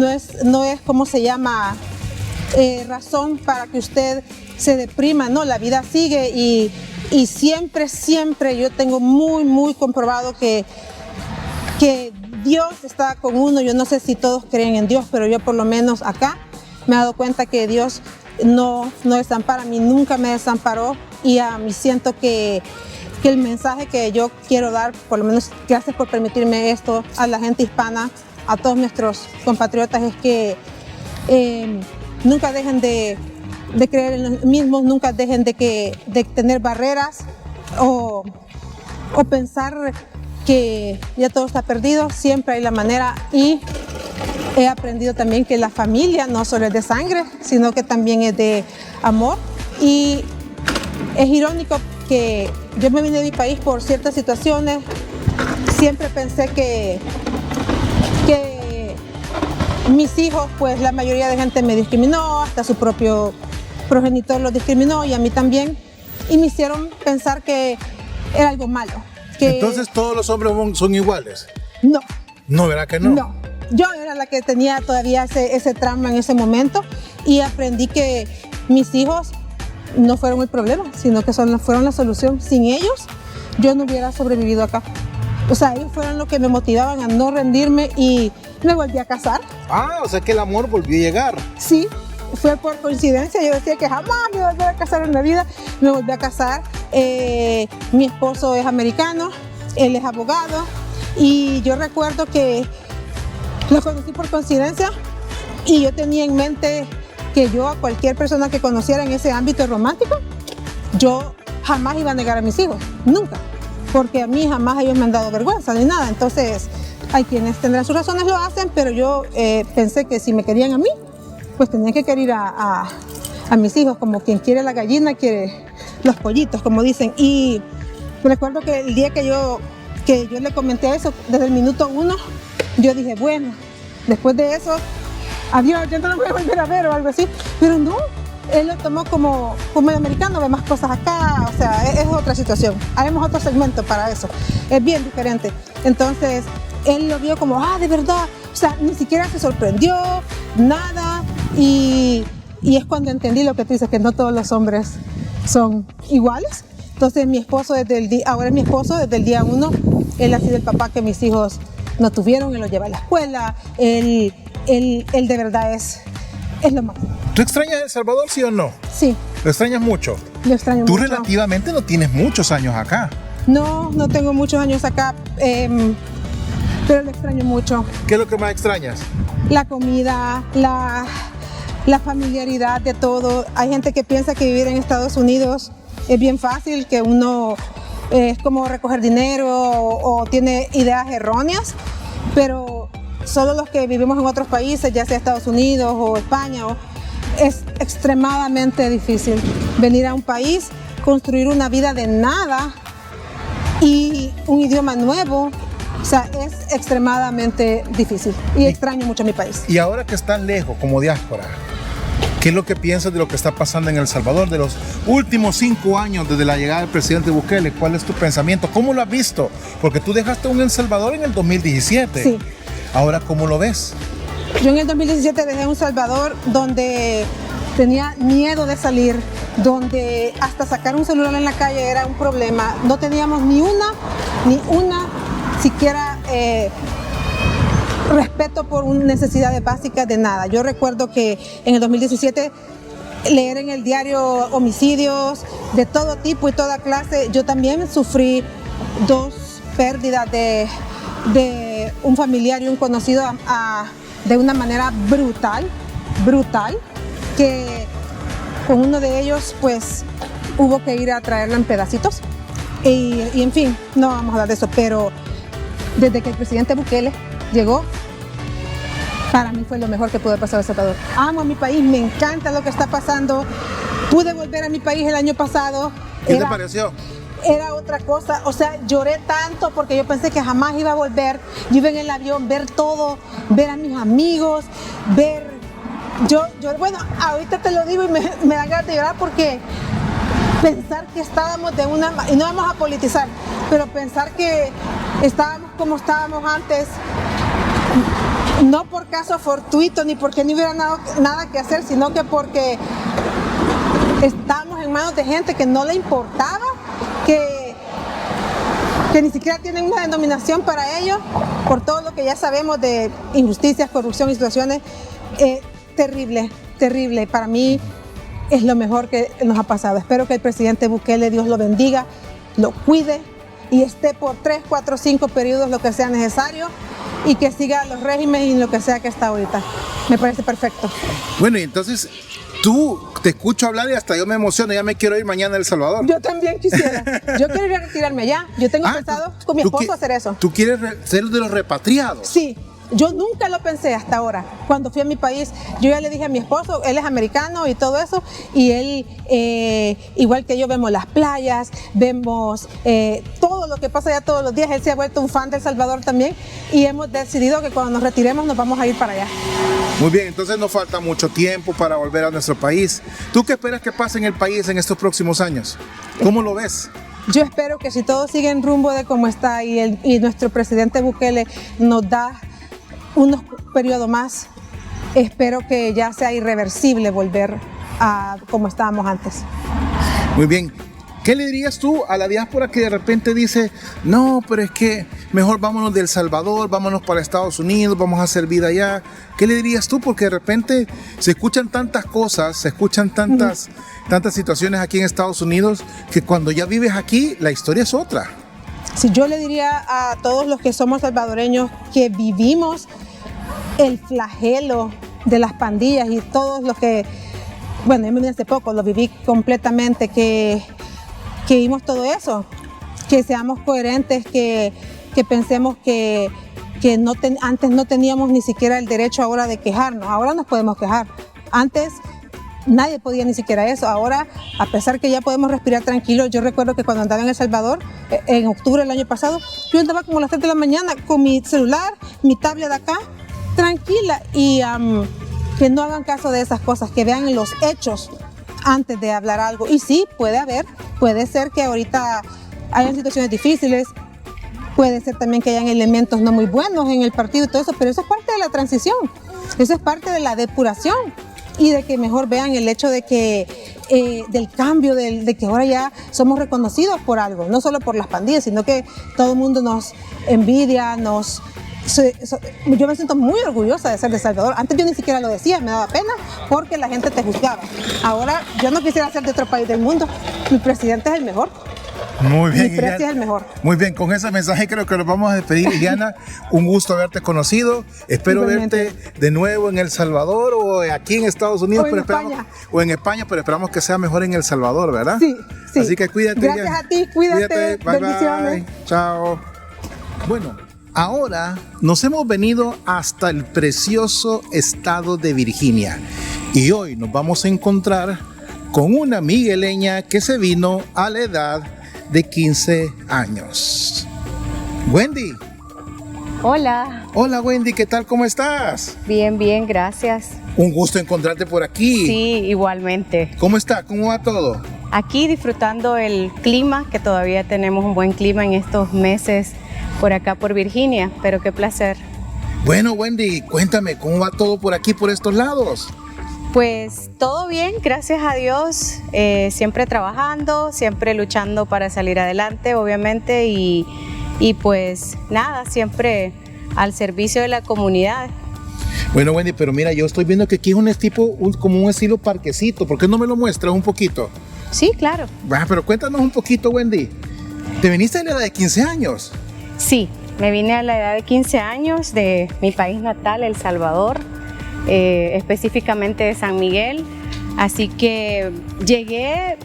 es como se llama, razón para que usted se deprima. No, la vida sigue, y siempre yo tengo muy comprobado que Dios está con uno. Yo no sé si todos creen en Dios, pero yo por lo menos acá me he dado cuenta que Dios no desampara. A mí nunca me desamparó, y a mí siento que el mensaje que yo quiero dar, por lo menos gracias por permitirme esto, a la gente hispana, a todos nuestros compatriotas, es que nunca dejen de creer en los mismos, nunca dejen de tener barreras o pensar que ya todo está perdido. Siempre hay la manera, y he aprendido también que la familia no solo es de sangre, sino que también es de amor. Y es irónico que yo me vine de mi país por ciertas situaciones. Siempre pensé que mis hijos, pues la mayoría de gente me discriminó, hasta su propio progenitor los discriminó, y a mí también, y me hicieron pensar que era algo malo. Entonces todos los hombres son iguales. No. No, ¿verdad que no? No. Yo era la que tenía todavía ese trauma en ese momento, y aprendí que mis hijos no fueron el problema, sino que fueron la solución. Sin ellos yo no hubiera sobrevivido acá. O sea, ellos fueron los que me motivaban a no rendirme y me volví a casar. Ah, o sea que el amor volvió a llegar. Sí, fue por coincidencia. Yo decía que jamás me iba a volver a casar en la vida. Me volví a casar. Mi esposo es americano, él es abogado. Y yo recuerdo que lo conocí por coincidencia y yo tenía en mente que yo a cualquier persona que conociera en ese ámbito romántico, yo jamás iba a negar a mis hijos, nunca, porque a mí jamás ellos me han dado vergüenza ni nada. Entonces, hay quienes tendrán sus razones, lo hacen, pero yo pensé que si me querían a mí, pues tenían que querer a mis hijos, como quien quiere la gallina, quiere los pollitos, como dicen. Y recuerdo que el día que yo le comenté eso, desde el minuto 1, yo dije, bueno, después de eso, adiós, ya no lo voy a volver a ver o algo así. Pero no, él lo tomó como el americano, ve más cosas acá, o sea, es otra situación. Haremos otro segmento para eso, es bien diferente. Entonces, él lo vio como, de verdad, o sea, ni siquiera se sorprendió, nada. Y es cuando entendí lo que tú dices, que no todos los hombres son iguales. Entonces mi esposo, ahora es mi esposo desde el día 1, él ha sido el papá que mis hijos no tuvieron, él los lleva a la escuela, él de verdad es lo más. ¿Tú extrañas El Salvador, sí o no? Sí. ¿Lo extrañas mucho? Lo extraño mucho. Tú relativamente no tienes muchos años acá. No tengo muchos años acá, pero lo extraño mucho. ¿Qué es lo que más extrañas? La comida, la familiaridad de todo. Hay gente que piensa que vivir en Estados Unidos es bien fácil, que uno es como recoger dinero o tiene ideas erróneas, pero solo los que vivimos en otros países, ya sea Estados Unidos o España, es extremadamente difícil venir a un país, construir una vida de nada y un idioma nuevo. O sea, es extremadamente difícil y extraño mucho a mi país. Y ahora que están lejos como diáspora, ¿qué es lo que piensas de lo que está pasando en El Salvador de los últimos 5 años desde la llegada del presidente Bukele? ¿Cuál es tu pensamiento? ¿Cómo lo has visto? Porque tú dejaste un El Salvador en el 2017. Sí. Ahora, ¿cómo lo ves? Yo en el 2017 dejé un Salvador donde tenía miedo de salir, donde hasta sacar un celular en la calle era un problema. No teníamos ni una siquiera respeto por necesidades básicas de nada. Yo recuerdo que en el 2017 leer en el diario homicidios de todo tipo y toda clase. Yo también sufrí 2 pérdidas de un familiar y un conocido de una manera brutal, que con uno de ellos pues hubo que ir a traerla en pedacitos y en fin, no vamos a hablar de eso, pero desde que el presidente Bukele llegó, para mí fue lo mejor que pudo pasar a El Salvador. Amo a mi país, me encanta lo que está pasando. Pude volver a mi país el año pasado. ¿Qué te pareció? Era otra cosa, o sea, lloré tanto porque yo pensé que jamás iba a volver. Yo iba en el avión, ver todo, ver a mis amigos, bueno, ahorita te lo digo y me da ganas de llorar porque pensar que estábamos y no vamos a politizar, pero pensar que estábamos como estábamos antes, no por caso fortuito ni porque no hubiera nada que hacer, sino que porque estábamos en manos de gente que no le importaba, que ni siquiera tienen una denominación para ello, por todo lo que ya sabemos de injusticias, corrupción y situaciones. Terrible. Para mí es lo mejor que nos ha pasado. Espero que el presidente Bukele, Dios lo bendiga, lo cuide y esté por 3, 4, 5 periodos, lo que sea necesario, y que siga los regímenes y lo que sea que está ahorita. Me parece perfecto. Bueno, y entonces tú te escucho hablar y hasta yo me emociono, ya me quiero ir mañana a El Salvador. Yo también quisiera. Yo quiero ir a retirarme ya. Yo tengo pensado con mi esposo hacer eso. ¿Tú quieres ser de los repatriados? Sí. Yo nunca lo pensé hasta ahora. Cuando fui a mi país, yo ya le dije a mi esposo, él es americano y todo eso, y él, igual que yo, vemos las playas, vemos todo lo que pasa allá todos los días. Él se ha vuelto un fan de El Salvador también, y hemos decidido que cuando nos retiremos nos vamos a ir para allá. Muy bien, entonces nos falta mucho tiempo para volver a nuestro país. ¿Tú qué esperas que pase en el país en estos próximos años? ¿Cómo lo ves? Yo espero que si todo sigue en rumbo de cómo está y nuestro presidente Bukele nos da unos periodos más, espero que ya sea irreversible volver a como estábamos antes. Muy bien. ¿Qué le dirías tú a la diáspora que de repente dice, no, pero es que mejor vámonos de El Salvador, vámonos para Estados Unidos, vamos a hacer vida allá? ¿Qué le dirías tú? Porque de repente se escuchan tantas cosas, se escuchan tantas situaciones aquí en Estados Unidos, que cuando ya vives aquí, la historia es otra. Si yo le diría a todos los que somos salvadoreños que vivimos el flagelo de las pandillas y todos los que, bueno, yo me vine hace poco, lo viví completamente, que vimos todo eso, que seamos coherentes, que pensemos que antes no teníamos ni siquiera el derecho ahora de quejarnos, ahora nos podemos quejar. Antes nadie podía ni siquiera eso, ahora a pesar que ya podemos respirar tranquilos. Yo recuerdo que cuando andaba en El Salvador, en octubre del año pasado, yo andaba como a las 3 de la mañana con mi celular, mi tablet acá, tranquila, y que no hagan caso de esas cosas, que vean los hechos antes de hablar algo. Y sí, puede ser que ahorita hayan situaciones difíciles, puede ser también que hayan elementos no muy buenos en el partido y todo eso, pero eso es parte de la transición, eso es parte de la depuración, y de que mejor vean el hecho de que del cambio, de que ahora ya somos reconocidos por algo, no solo por las pandillas, sino que todo el mundo nos envidia, yo me siento muy orgullosa de ser de Salvador. Antes yo ni siquiera lo decía, me daba pena porque la gente te juzgaba. Ahora yo no quisiera ser de otro país del mundo. Mi presidente es el mejor. Muy bien, mi presidente es el mejor. Muy bien, con ese mensaje creo que nos vamos a despedir, Iliana. Un gusto haberte conocido. Espero verte de nuevo en El Salvador o aquí en Estados Unidos. O en España, pero esperamos que sea mejor en El Salvador, ¿verdad? Sí. Así que cuídate. Gracias a ti, cuídate. Bye, bendiciones. Bye. Chao. Bueno, ahora nos hemos venido hasta el precioso estado de Virginia y hoy nos vamos a encontrar con una migueleña que se vino a la edad de 15 años. Wendy. Hola. Hola Wendy, ¿qué tal? ¿Cómo estás? Bien, bien, gracias. Un gusto encontrarte por aquí. Sí, igualmente. ¿Cómo está? ¿Cómo va todo? Aquí disfrutando el clima, que todavía tenemos un buen clima en estos meses por acá por Virginia, pero qué placer. Bueno Wendy, cuéntame, ¿cómo va todo por aquí, por estos lados? Pues todo bien, gracias a Dios, siempre trabajando, siempre luchando para salir adelante, obviamente, y pues nada, siempre al servicio de la comunidad. Bueno Wendy, pero mira, yo estoy viendo que aquí es como un estilo parquecito. ¿Por qué no me lo muestras un poquito? Sí, claro. Pero cuéntanos un poquito, Wendy. ¿Te viniste a la edad de 15 años? Sí, me vine a la edad de 15 años de mi país natal, El Salvador, específicamente de San Miguel. Así que llegué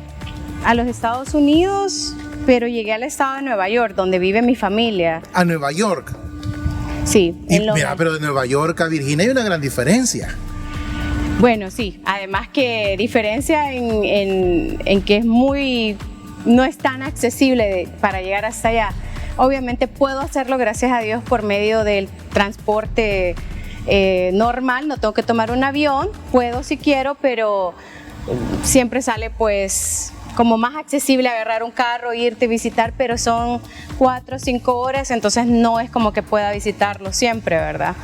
a los Estados Unidos, pero llegué al estado de Nueva York, donde vive mi familia. ¿A Nueva York? Sí. Mira, pero de Nueva York a Virginia hay una gran diferencia. Bueno, sí, además que diferencia en que no es tan accesible para llegar hasta allá. Obviamente puedo hacerlo, gracias a Dios, por medio del transporte normal, no tengo que tomar un avión, puedo si quiero, pero siempre sale pues como más accesible agarrar un carro, irte a visitar, pero son 4 o 5 horas, entonces no es como que pueda visitarlo siempre, ¿verdad?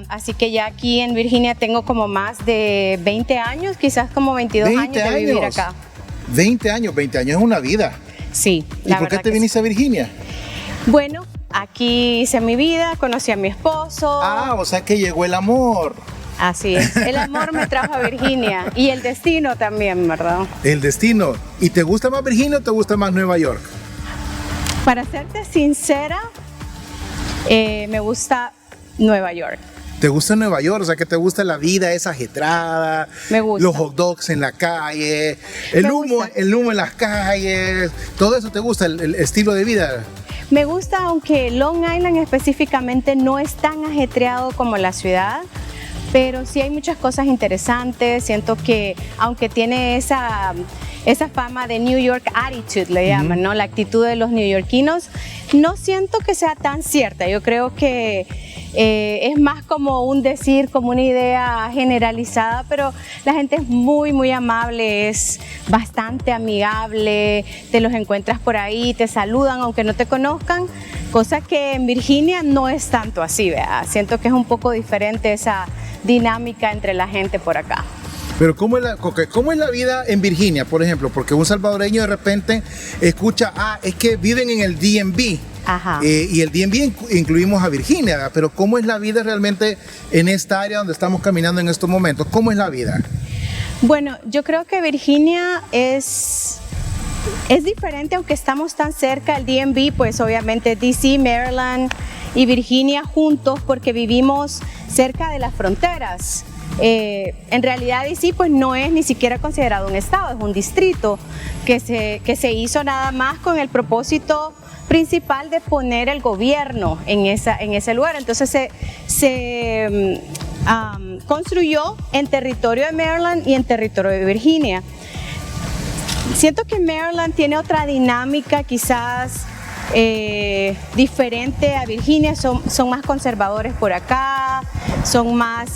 Así que ya aquí en Virginia tengo como más de 20 años, quizás como 22 años de vivir acá. 20 años es una vida. Sí. ¿Y por qué te viniste a Virginia? Bueno, aquí hice mi vida, conocí a mi esposo. O sea que llegó el amor. Así es, el amor me trajo a Virginia y el destino también, ¿verdad? El destino. ¿Y te gusta más Virginia o te gusta más Nueva York? Para serte sincera, me gusta Nueva York. ¿Te gusta Nueva York? O sea, que te gusta la vida esa ajetrada. Me gusta. Los hot dogs en la calle, el humo en las calles. ¿Todo eso te gusta, el estilo de vida? Me gusta, aunque Long Island específicamente no es tan ajetreado como la ciudad, pero sí hay muchas cosas interesantes. Siento que aunque tiene esa fama de New York attitude, le llaman, ¿no? La actitud de los neoyorquinos, no siento que sea tan cierta. Yo creo que es más como un decir, como una idea generalizada, pero la gente es muy, muy amable, es bastante amigable, te los encuentras por ahí, te saludan aunque no te conozcan, cosa que en Virginia no es tanto así, ¿verdad? Siento que es un poco diferente esa dinámica entre la gente por acá. Pero ¿cómo es la vida en Virginia, por ejemplo? Porque un salvadoreño de repente escucha, es que viven en el DMV. Ajá. Y el DMV incluimos a Virginia, ¿verdad? Pero ¿cómo es la vida realmente en esta área donde estamos caminando en estos momentos? ¿Cómo es la vida? Bueno, yo creo que Virginia es diferente, aunque estamos tan cerca. El DMV, pues obviamente DC, Maryland y Virginia juntos, porque vivimos cerca de las fronteras. En realidad DC pues no es ni siquiera considerado un estado, es un distrito que se hizo nada más con el propósito principal de poner el gobierno en ese lugar. Entonces se construyó en territorio de Maryland y en territorio de Virginia. Siento que Maryland tiene otra dinámica quizás diferente a Virginia, son más conservadores por acá, son más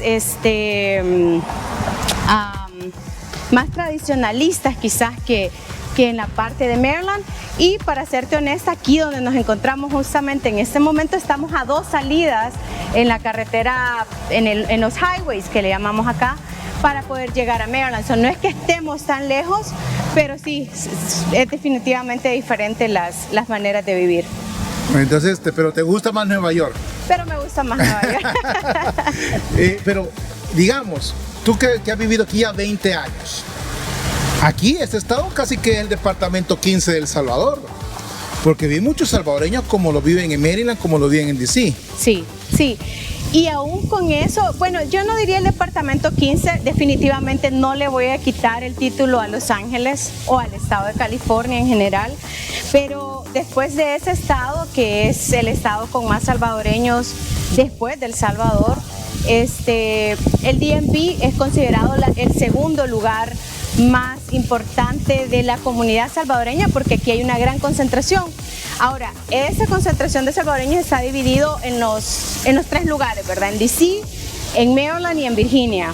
más tradicionalistas quizás que en la parte de Maryland. Y para serte honesta, aquí donde nos encontramos justamente en este momento estamos a 2 salidas en la carretera, en los highways que le llamamos acá, para poder llegar a Maryland. No es que estemos tan lejos, pero sí, es definitivamente diferente las maneras de vivir. Entonces, pero ¿te gusta más Nueva York? Pero me gusta más Nueva York. Pero, digamos, tú que has vivido aquí ya 20 años, aquí este estado casi que es el departamento 15 de El Salvador, porque vi muchos salvadoreños como lo viven en Maryland, como lo viven en DC. Sí, sí. Y aún con eso, bueno, yo no diría el departamento 15, definitivamente no le voy a quitar el título a Los Ángeles o al estado de California en general, pero después de ese estado, que es el estado con más salvadoreños después de El Salvador, el DMV es considerado el segundo lugar más importante de la comunidad salvadoreña, porque aquí hay una gran concentración. Ahora, esa concentración de salvadoreños está dividido en los 3 lugares, ¿verdad? En DC, en Maryland y en Virginia.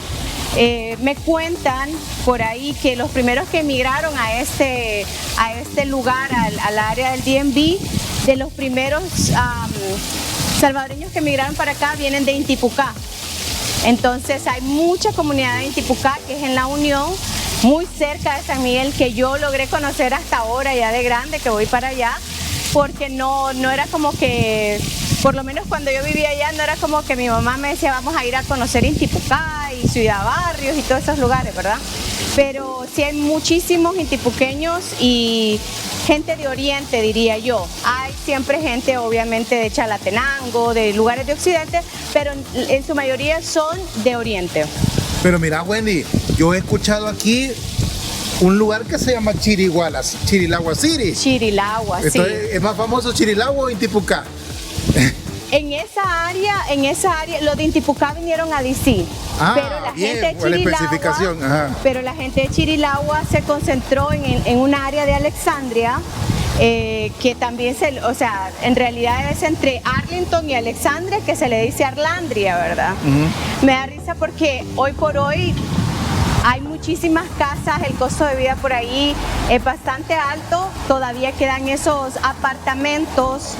Me cuentan por ahí que los primeros que emigraron a este lugar, al área del DMV, de los primeros salvadoreños que emigraron para acá vienen de Intipucá. Entonces hay mucha comunidad de Intipucá, que es en La Unión, muy cerca de San Miguel, que yo logré conocer hasta ahora ya de grande, que voy para allá, porque no era como que, por lo menos cuando yo vivía allá, no era como que mi mamá me decía vamos a ir a conocer Intipucá y Ciudad Barrios y todos esos lugares, ¿verdad? Pero sí hay muchísimos intipuqueños y gente de Oriente, diría yo. Hay siempre gente obviamente de Chalatenango, de lugares de Occidente, pero en su mayoría son de Oriente. Pero mira, Wendy, yo he escuchado aquí un lugar que se llama Chirilagua City. Chirilagua, sí. Entonces, ¿es más famoso Chirilagua o Intipucá? En esa área, los de Intipucá vinieron a DC, pero la gente de Chirilagua se concentró en un área de Alexandria, que también en realidad es entre Arlington y Alexandria, que se le dice Arlandria, ¿verdad? Me da risa porque hoy por hoy hay muchísimas casas, el costo de vida por ahí es bastante alto, todavía quedan esos apartamentos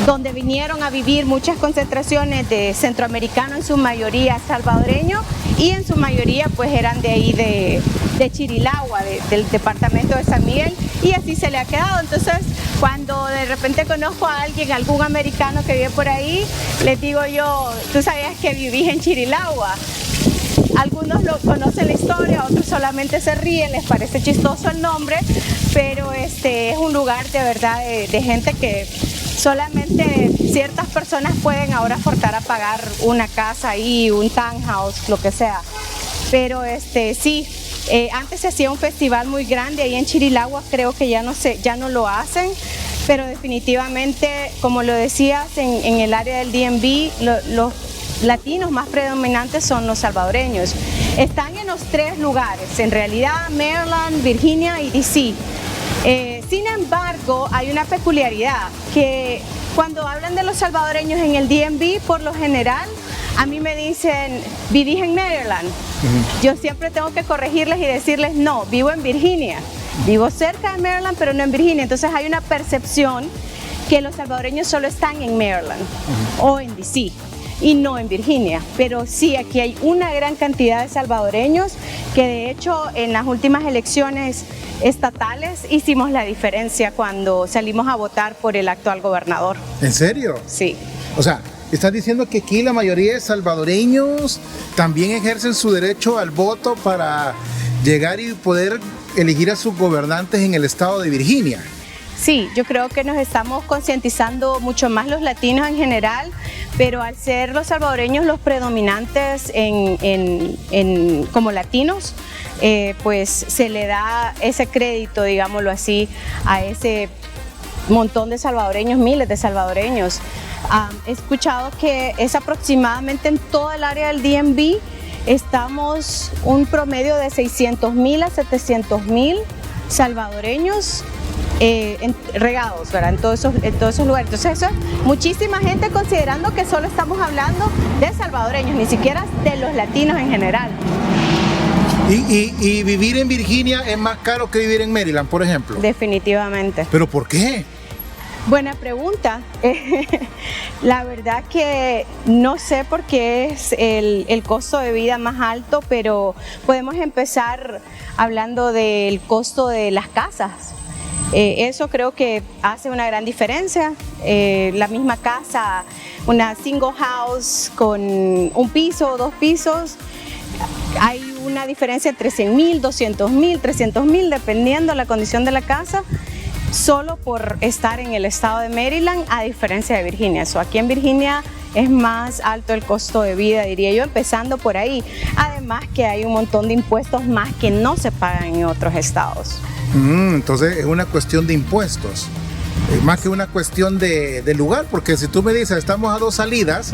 donde vinieron a vivir muchas concentraciones de centroamericanos, en su mayoría salvadoreños, y en su mayoría pues eran de ahí de Chirilagua, del departamento de San Miguel, y así se le ha quedado. Entonces cuando de repente conozco a alguien, algún americano que vive por ahí, les digo yo, ¿tú sabías que vivís en Chirilagua? Algunos lo conocen la historia, otros solamente se ríen, les parece chistoso el nombre, pero es un lugar de verdad de gente que solamente ciertas personas pueden ahora aportar a pagar una casa ahí, un townhouse, lo que sea. Pero sí, antes se hacía un festival muy grande ahí en Chirilagua, creo que ya no lo hacen, pero definitivamente, como lo decías, en el área del DMV, los latinos más predominantes son los salvadoreños. Están en los 3 lugares, en realidad Maryland, Virginia y DC. Sin embargo, hay una peculiaridad, que cuando hablan de los salvadoreños en el DMV, por lo general, a mí me dicen, ¿vivís en Maryland? Yo siempre tengo que corregirles y decirles, no, vivo en Virginia. Vivo cerca de Maryland, pero no en Virginia. Entonces hay una percepción que los salvadoreños solo están en Maryland o en DC. y no en Virginia. Pero sí, aquí hay una gran cantidad de salvadoreños que de hecho en las últimas elecciones estatales hicimos la diferencia cuando salimos a votar por el actual gobernador. ¿En serio? Sí. O sea, estás diciendo que aquí la mayoría de salvadoreños también ejercen su derecho al voto para llegar y poder elegir a sus gobernantes en el estado de Virginia. Sí, yo creo que nos estamos concientizando mucho más los latinos en general, pero al ser los salvadoreños los predominantes como latinos, pues se le da ese crédito, digámoslo así, a ese montón de salvadoreños, miles de salvadoreños. He escuchado que es aproximadamente en toda el área del DMV estamos un promedio de 600,000 a 700,000 salvadoreños regados, ¿verdad? En todos esos lugares. Entonces eso es muchísima gente, considerando que solo estamos hablando de salvadoreños, ni siquiera de los latinos en general. ¿Y vivir en Virginia es más caro que vivir en Maryland, por ejemplo? Definitivamente. ¿Pero por qué? Buena pregunta. La verdad que no sé por qué es el costo de vida más alto, pero podemos empezar hablando del costo de las casas. Eso creo que hace una gran diferencia. La misma casa, una single house con un piso o 2 pisos, hay una diferencia entre 100,000, 200,000, 300,000, dependiendo la condición de la casa, solo por estar en el estado de Maryland, a diferencia de Virginia. Aquí en Virginia es más alto el costo de vida, diría yo, empezando por ahí. Además que hay un montón de impuestos más que no se pagan en otros estados. Entonces es una cuestión de impuestos, más que una cuestión de lugar, porque si tú me dices estamos a 2 salidas,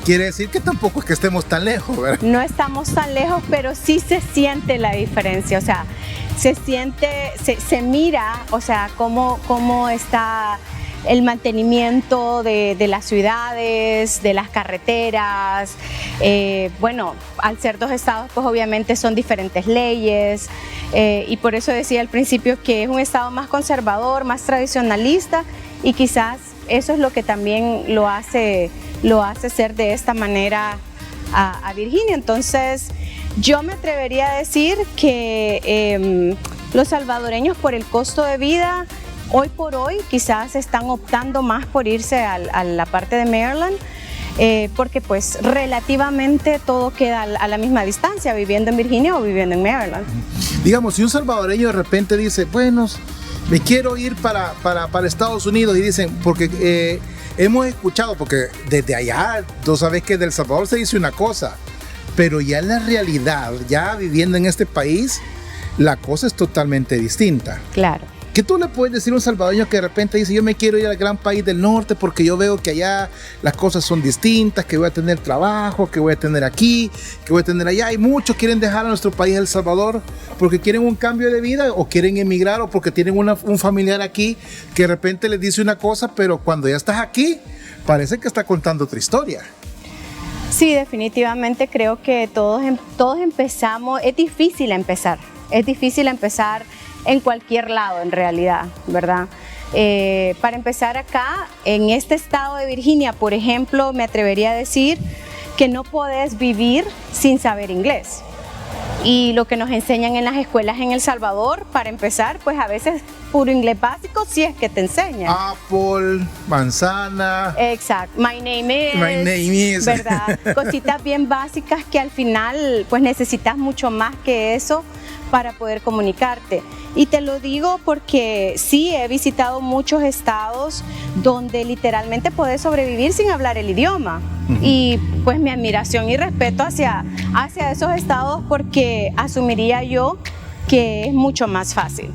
quiere decir que tampoco es que estemos tan lejos, ¿verdad? No estamos tan lejos, pero sí se siente la diferencia, o sea, se siente, se mira, o sea, cómo está el mantenimiento de las ciudades, de las carreteras. Bueno, al ser 2 estados, pues obviamente son diferentes leyes, y por eso decía al principio que es un estado más conservador, más tradicionalista, y quizás eso es lo que también lo hace ser de esta manera a Virginia. Entonces, yo me atrevería a decir que los salvadoreños, por el costo de vida, hoy por hoy quizás están optando más por irse a la parte de Maryland, porque pues relativamente todo queda a la misma distancia, viviendo en Virginia o viviendo en Maryland. Digamos, si un salvadoreño de repente dice, bueno, me quiero ir para Estados Unidos, y dicen, porque hemos escuchado, porque desde allá, tú sabes que del Salvador se dice una cosa, pero ya en la realidad, ya viviendo en este país, la cosa es totalmente distinta. Claro. ¿Qué tú le puedes decir a un salvadoreño que de repente dice, yo me quiero ir al gran país del norte porque yo veo que allá las cosas son distintas, que voy a tener trabajo, que voy a tener aquí, que voy a tener allá? Y muchos quieren dejar a nuestro país, El Salvador, porque quieren un cambio de vida o quieren emigrar o porque tienen un familiar aquí que de repente les dice una cosa, pero cuando ya estás aquí, parece que está contando otra historia. Sí, definitivamente creo que todos empezamos, es difícil empezar en cualquier lado en realidad, ¿verdad? Para empezar acá, en este estado de Virginia, por ejemplo, me atrevería a decir que no podés vivir sin saber inglés. Y lo que nos enseñan en las escuelas en El Salvador, para empezar, pues a veces puro inglés básico, si es que te enseñan. Apple, manzana. Exacto. My name is. ¿Verdad? Cositas bien básicas que al final pues necesitas mucho más que eso para poder comunicarte. Y te lo digo porque sí, he visitado muchos estados donde literalmente puedes sobrevivir sin hablar el idioma. Y pues mi admiración y respeto hacia esos estados, porque asumiría yo que es mucho más fácil.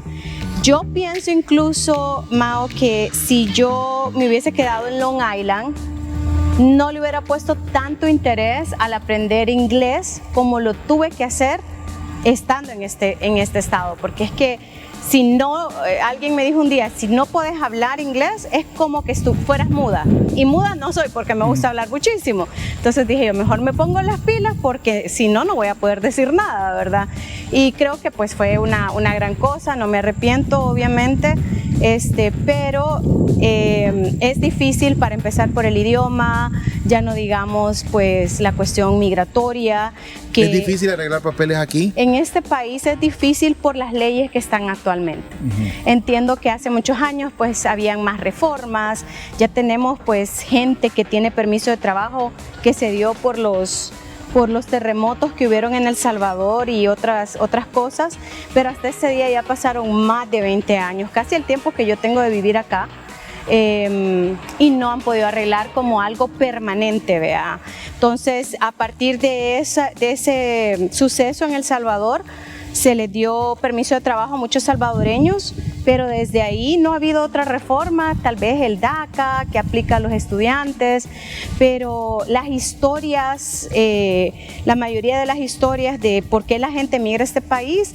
Yo pienso incluso, Mao, que si yo me hubiese quedado en Long Island, no le hubiera puesto tanto interés al aprender inglés como lo tuve que hacer estando en este estado, porque es que si no, alguien me dijo un día, si no puedes hablar inglés es como que tú fueras muda, y muda no soy porque me gusta hablar muchísimo. Entonces dije yo, mejor me pongo las pilas porque si no, no voy a poder decir nada, ¿verdad? Y creo que pues fue una gran cosa, no me arrepiento obviamente, pero es difícil para empezar por el idioma, ya no digamos pues la cuestión migratoria. ¿Es difícil arreglar papeles aquí? En este país es difícil por las leyes que están actualmente. Entiendo que hace muchos años pues habían más reformas, ya tenemos pues gente que tiene permiso de trabajo que se dio por los terremotos que hubieron en El Salvador y otras cosas, pero hasta ese día ya pasaron más de 20 años, casi el tiempo que yo tengo de vivir acá. Y no han podido arreglar como algo permanente, ¿vea? Entonces, a partir de ese suceso en El Salvador, se les dio permiso de trabajo a muchos salvadoreños, pero desde ahí no ha habido otra reforma, tal vez el DACA que aplica a los estudiantes, pero las historias, la mayoría de las historias de por qué la gente migra a este país,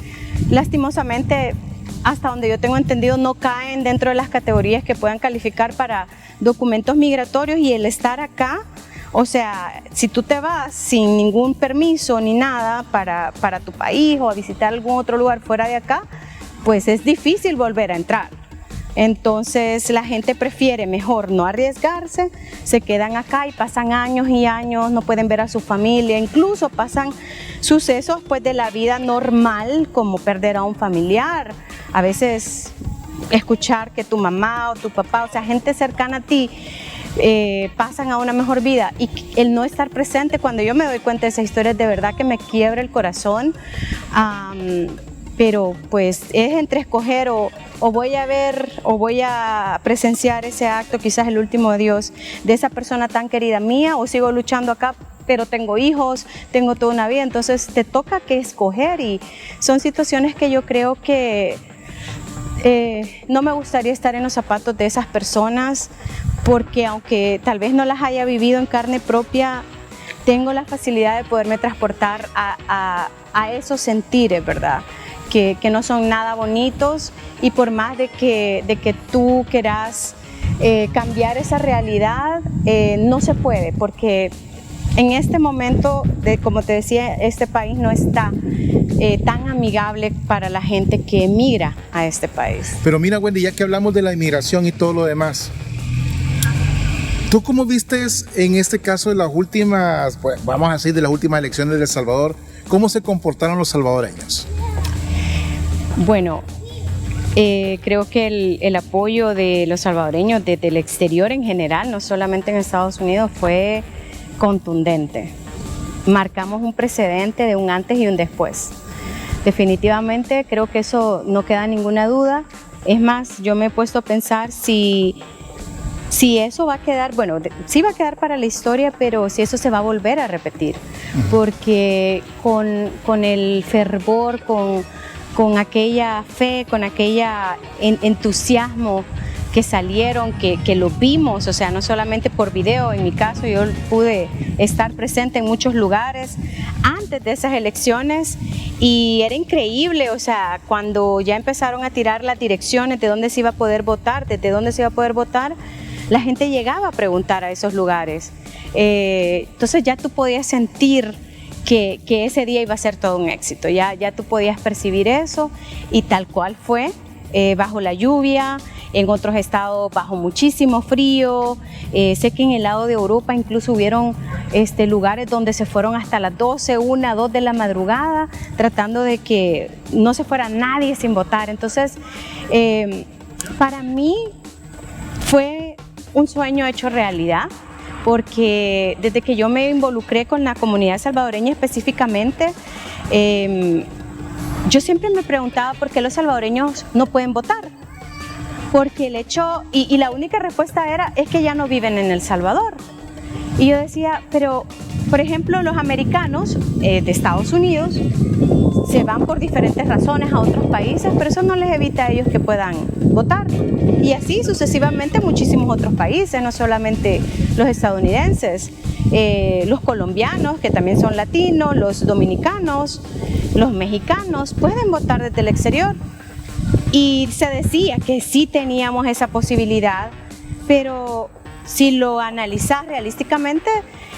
lastimosamente, hasta donde yo tengo entendido, no caen dentro de las categorías que puedan calificar para documentos migratorios, y el estar acá, o sea, si tú te vas sin ningún permiso ni nada para tu país o a visitar algún otro lugar fuera de acá, pues es difícil volver a entrar. Entonces la gente prefiere mejor no arriesgarse, se quedan acá y pasan años y años, no pueden ver a su familia, incluso pasan sucesos pues de la vida normal, como perder a un familiar, a veces escuchar que tu mamá o tu papá, o sea, gente cercana a ti, pasan a una mejor vida, y el no estar presente, cuando yo me doy cuenta de esa historia, de verdad que me quiebra el corazón. Pero pues es entre escoger o voy a ver o voy a presenciar ese acto, quizás el último de Dios, de esa persona tan querida mía, o sigo luchando acá, pero tengo hijos, tengo toda una vida, entonces te toca que escoger, y son situaciones que yo creo que no me gustaría estar en los zapatos de esas personas, porque aunque tal vez no las haya vivido en carne propia, tengo la facilidad de poderme transportar a esos sentires, ¿verdad? Que no son nada bonitos, y por más de que tú quieras cambiar esa realidad, no se puede, porque en este momento, como te decía, este país no está tan amigable para la gente que emigra a este país. Pero mira, Wendy, ya que hablamos de la inmigración y todo lo demás, ¿tú cómo vistes en este caso de las últimas, pues, vamos a decir, de las últimas elecciones de El Salvador, cómo se comportaron los salvadoreños? Bueno, creo que el apoyo de los salvadoreños desde el exterior en general, no solamente en Estados Unidos, fue contundente. Marcamos un precedente de un antes y un después. Definitivamente creo que eso no queda ninguna duda. Es más, yo me he puesto a pensar si eso va a quedar, bueno, sí va a quedar para la historia, pero si eso se va a volver a repetir, porque con el fervor, con aquella fe, con aquella entusiasmo que salieron, que lo vimos, o sea, no solamente por video, en mi caso yo pude estar presente en muchos lugares antes de esas elecciones, y era increíble, o sea, cuando ya empezaron a tirar las direcciones de dónde se iba a poder votar, desde dónde se iba a poder votar, la gente llegaba a preguntar a esos lugares, entonces ya tú podías sentir que ese día iba a ser todo un éxito, ya tú podías percibir eso, y tal cual fue, bajo la lluvia, en otros estados bajo muchísimo frío, sé que en el lado de Europa incluso hubieron lugares donde se fueron hasta las 12, 1, 2 de la madrugada, tratando de que no se fuera nadie sin votar. Entonces, para mí fue un sueño hecho realidad, porque desde que yo me involucré con la comunidad salvadoreña específicamente, yo siempre me preguntaba por qué los salvadoreños no pueden votar, porque el hecho, y la única respuesta es que ya no viven en El Salvador. Y yo decía, pero por ejemplo los americanos de Estados Unidos se van por diferentes razones a otros países, pero eso no les evita a ellos que puedan votar, y así sucesivamente muchísimos otros países, no solamente los estadounidenses, los colombianos, que también son latinos, los dominicanos, los mexicanos pueden votar desde el exterior, y se decía que sí teníamos esa posibilidad, pero si lo analizas realísticamente,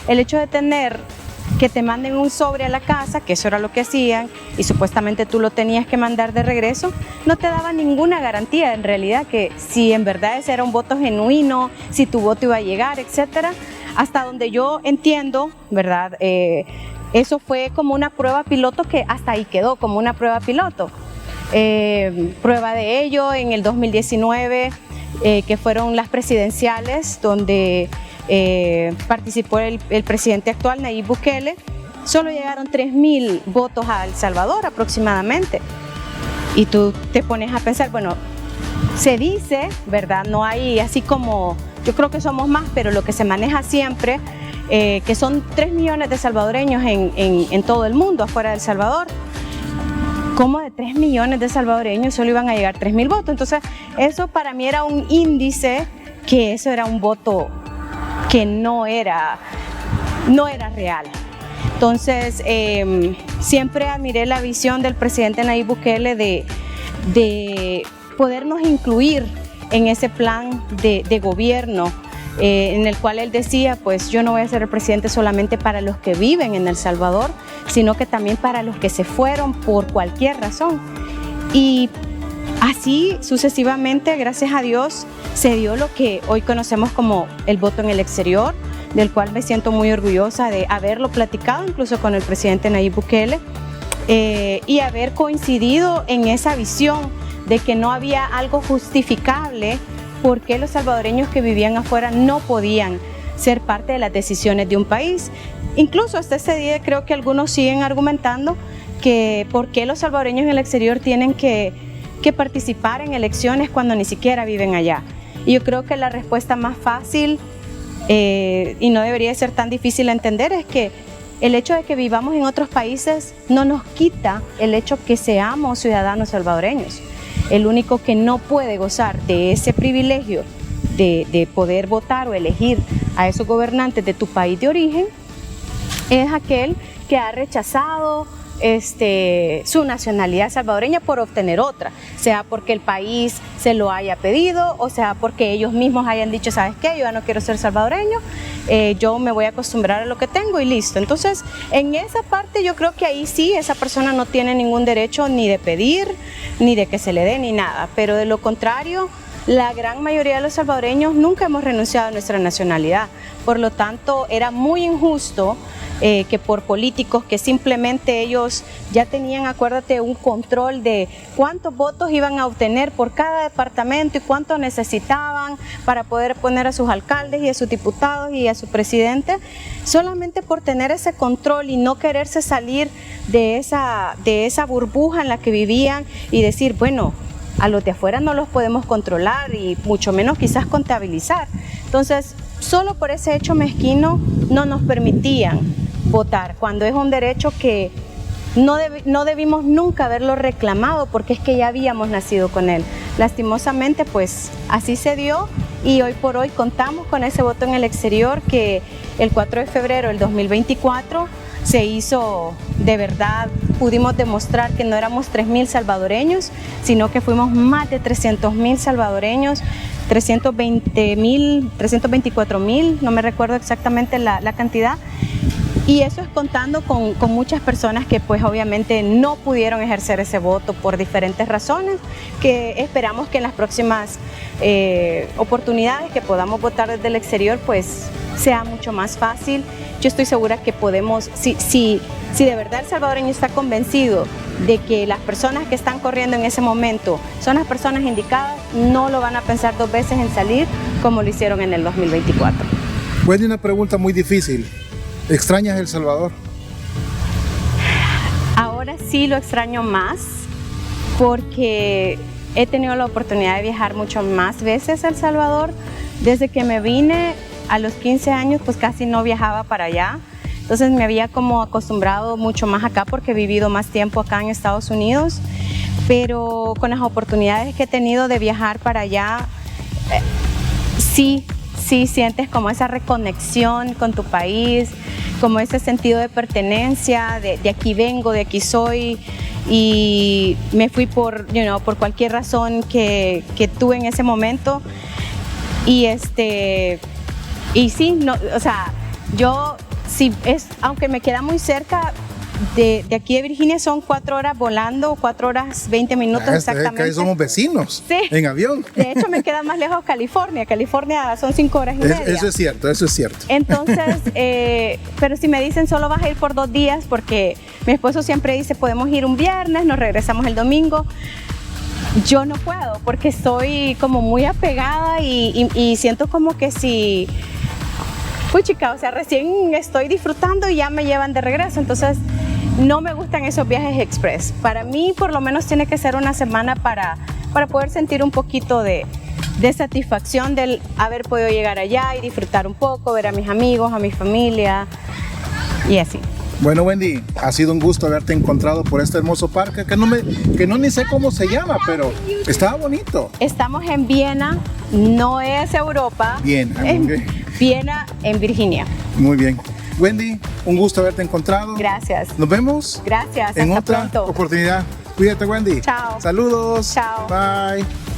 el hecho de tener que te manden un sobre a la casa, que eso era lo que hacían, y supuestamente tú lo tenías que mandar de regreso, no te daba ninguna garantía en realidad que si en verdad ese era un voto genuino, si tu voto iba a llegar, etcétera. Hasta donde yo entiendo, ¿verdad? Eso fue como una prueba piloto que hasta ahí quedó, como una prueba piloto. Prueba de ello en el 2019, que fueron las presidenciales, donde participó el presidente actual, Nayib Bukele. Solo llegaron 3,000 votos a El Salvador aproximadamente. Y tú te pones a pensar, bueno, se dice, ¿verdad? No hay así como, yo creo que somos más, pero lo que se maneja siempre, que son 3 millones de salvadoreños en todo el mundo, afuera de El Salvador. ¿Cómo de 3 millones de salvadoreños solo iban a llegar 3,000 votos? Entonces, eso para mí era un índice que eso era un voto que no era real. Entonces, siempre admiré la visión del presidente Nayib Bukele de podernos incluir en ese plan de gobierno, en el cual él decía, pues yo no voy a ser el presidente solamente para los que viven en El Salvador, sino que también para los que se fueron por cualquier razón. Y así sucesivamente, gracias a Dios, se dio lo que hoy conocemos como el voto en el exterior, del cual me siento muy orgullosa de haberlo platicado incluso con el presidente Nayib Bukele, y haber coincidido en esa visión de que no había algo justificable por qué los salvadoreños que vivían afuera no podían ser parte de las decisiones de un país. Incluso hasta ese día creo que algunos siguen argumentando que por qué los salvadoreños en el exterior tienen que participar en elecciones cuando ni siquiera viven allá. Y yo creo que la respuesta más fácil y no debería ser tan difícil de entender es que el hecho de que vivamos en otros países no nos quita el hecho que seamos ciudadanos salvadoreños. El único que no puede gozar de ese privilegio de poder votar o elegir a esos gobernantes de tu país de origen es aquel que ha rechazado su nacionalidad salvadoreña por obtener otra, sea porque el país se lo haya pedido o sea porque ellos mismos hayan dicho, ¿sabes qué? Yo ya no quiero ser salvadoreño, yo me voy a acostumbrar a lo que tengo y listo. Entonces, en esa parte yo creo que ahí sí, esa persona no tiene ningún derecho ni de pedir, ni de que se le dé, ni nada, pero de lo contrario, la gran mayoría de los salvadoreños nunca hemos renunciado a nuestra nacionalidad, por lo tanto era muy injusto que por políticos que simplemente ellos ya tenían, acuérdate, un control de cuántos votos iban a obtener por cada departamento y cuánto necesitaban para poder poner a sus alcaldes y a sus diputados y a su presidente, solamente por tener ese control y no quererse salir de esa burbuja en la que vivían y decir, bueno, a los de afuera no los podemos controlar y mucho menos quizás contabilizar. Entonces, solo por ese hecho mezquino no nos permitían votar, cuando es un derecho que no debimos nunca haberlo reclamado porque es que ya habíamos nacido con él. Lastimosamente, pues así se dio y hoy por hoy contamos con ese voto en el exterior que el 4 de febrero del 2024 se hizo de verdad, pudimos demostrar que no éramos 3,000 salvadoreños, sino que fuimos más de 300,000 salvadoreños, 320,000, 324,000, no me recuerdo exactamente la cantidad. Y eso es contando con muchas personas que pues obviamente no pudieron ejercer ese voto por diferentes razones, que esperamos que en las próximas oportunidades que podamos votar desde el exterior pues sea mucho más fácil. Yo estoy segura que podemos, si de verdad el salvadoreño está convencido de que las personas que están corriendo en ese momento son las personas indicadas, no lo van a pensar 2 veces en salir como lo hicieron en el 2024. Wendy, una pregunta muy difícil. ¿Extrañas El Salvador? Ahora sí lo extraño más porque he tenido la oportunidad de viajar mucho más veces a El Salvador. Desde que me vine a los 15 años pues casi no viajaba para allá. Entonces me había como acostumbrado mucho más acá porque he vivido más tiempo acá en Estados Unidos. Pero con las oportunidades que he tenido de viajar para allá, sí sientes como esa reconexión con tu país, como ese sentido de pertenencia, de aquí vengo, de aquí soy, y me fui por cualquier razón que tuve en ese momento. Y sí, no, o sea, yo sí, aunque me queda muy cerca, de aquí de Virginia son 4 horas volando, 4 horas 20 minutos exactamente. Que somos vecinos, sí, en avión. De hecho, me queda más lejos California. California son 5 horas y media. Eso es cierto, eso es cierto. Entonces, pero si me dicen solo vas a ir por 2 días, porque mi esposo siempre dice podemos ir un viernes, nos regresamos el domingo. Yo no puedo porque estoy como muy apegada y siento como que si... chica, o sea, recién estoy disfrutando y ya me llevan de regreso, entonces no me gustan esos viajes express. Para mí, por lo menos, tiene que ser una semana para poder sentir un poquito de satisfacción del haber podido llegar allá y disfrutar un poco, ver a mis amigos, a mi familia y así. Bueno, Wendy, ha sido un gusto haberte encontrado por este hermoso parque que no ni sé cómo se llama, pero estaba bonito. Estamos en Viena, no es Europa. Bien, en Viena, en Virginia. Muy bien. Wendy, un gusto haberte encontrado. Gracias. Nos vemos. Gracias. En hasta otra pronto. oportunidad. Cuídate, Wendy. Chao. Saludos. Chao. Bye.